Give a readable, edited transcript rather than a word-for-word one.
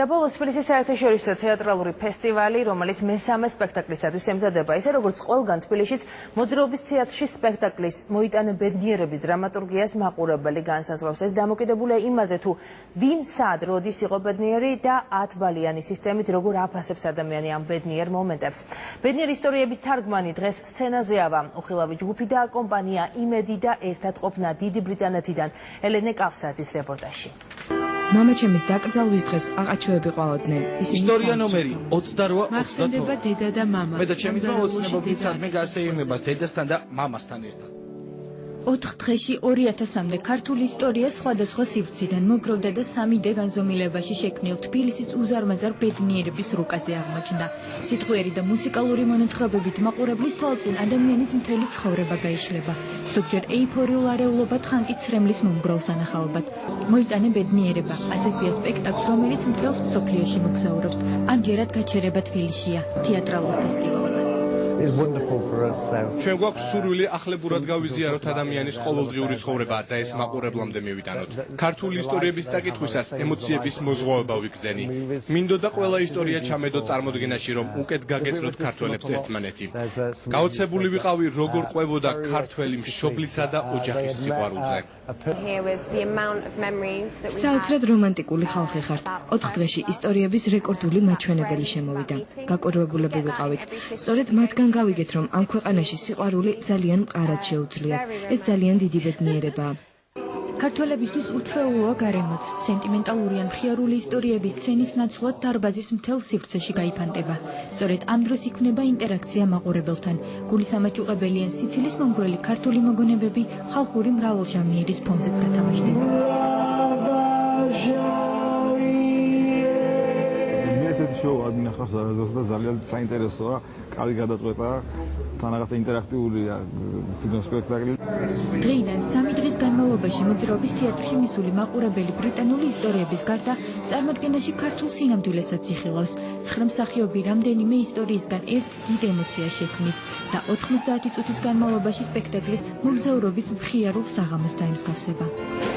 და ბოლოს თბილისის საერთაშორისო თეატრალური ფესტივალი, რომელიც მესამე სპექტაკლისათვის ემზადება, ისე როგორც ყველგან თბილისშიც მოძრაობის თეატრში სპექტაკლის მოიტანე ბედნიერების დრამატურგიას მაყურებელი განსაზღვრავს. ეს დამოკიდებულია იმაზე, თუ ვინ სად როდის იყო ბედნიერი და 10 ბალიანი სისტემით როგორ აფასებს ადამიანი ამ ბედნიერ მომენტებს. ბედნიერი ისტორიების თარგმანი დღეს სცენაზეავა. უხილავი ჯგუფი და კომპანია იმედი და ერთად ყოფნა დიდი ბრიტანეთიდან. ელენე კავსაძის რეპორტაჟი. მამაჩემის დაკრძალვის დღეს აყაჩოები ყვალოდნენ. ისტორია ნომერი 28-29. მახსენდება დედა და მამა. მე და ჩემი ძმა ოცნებობდით სადმე გასეირნებას დედასთან და მამასთან ერთად. 4 დღეში 2000-მდე ქართული ისტორია სხვადასხვა სივრციდან მოგროვდა და 3D განზომილებაში შექმნილ თბილისის უზარმაზარ ბედნიერების რუკაზე აღმოჩნდა. სიტყვიერი და მუსიკალური მონათხრობებით მაყურებლის თვალწინ ადამიანის მთელი ცხოვრება გაიშლება. ზოგჯერ ეიფორიულ არეულობა თხანკი ცრემლის მომგროვს ანახაობად. მოიტანე ბედნიერება, ასეთია სპექტაკლი, რომელიც მთელს მსოფლიოში მოგზაურობს. ამჯერად გაჩერება თბილისშია, თეატრალურ ფესტივალზე. ჩვენ გვაქვს სურვილი ახლებურად გავიზიაროთ ადამიანის ყოველდღიური ცხოვრება და ეს მაყურებლამდე მივიტანოთ. ქართული ისტორიების წაკითხვისას ემოციების მოზღვავება ვიგრძენი. მინდოდა ყველა ისტორია ჩამედო წარმოდგენაში, რომ უკეთ გაგეცნოთ ქართველებს ერთმანეთი. გაოცებული ვიყავი, როგორ ყვებოდა ქართველი მშობლისა და ოჯახის სიყვარულზე. საოცრად რომანტიკული ხალხი ხართ. 4 დღეში ისტორიების რეკორდული მაჩვენებელი შემოვიდა. გაკურებულები ვიყავით. სწორედ მათგან გავიგეთ, რომ ამ ქვეყანაში სიყვარული ძალიან მყარად შეუძლიათ. ეს ძალიან დიდი ბედნიერებაა. ქართველებისთვის უჩვეულოა გარემოც. სენტიმენტალური ან მხიარული ისტორიების სცენის ნაცვლად დარბაზის მთელ სივრცეში გაიფანტება. სწორედ ამ დროს იქმნება ინტერაქცია მაყურებელთან. გულისამაჭუყებელი ან სიცილის მომგვრელი ქართული მოგონებები ხალხური მრავალჟამიერის ფონზეც გათამაშდება. შოუ ადინახავს არაზოს და ძალიან საინტერესოა, კარგი გადაწყვეტაა, თან რაღაცა ინტერაქტიულია სპექტაკლი. დღეიდან 3 დღის განმავლობაში მოძრაობის თეატრში მისული მაყურებელი ბრიტანული ისტორიების გარდა წარმოდგენაში ქართულ სინამდვილესაც იხილავს. 9 მსახიობი რამდენიმე ისტორიისგან ერთ დიდ ემოციას შექმნის და 90 წუთის განმავლობაში სპექტაკლი მოგზაურობის მხიარულ საღამოს დაემსგავსება.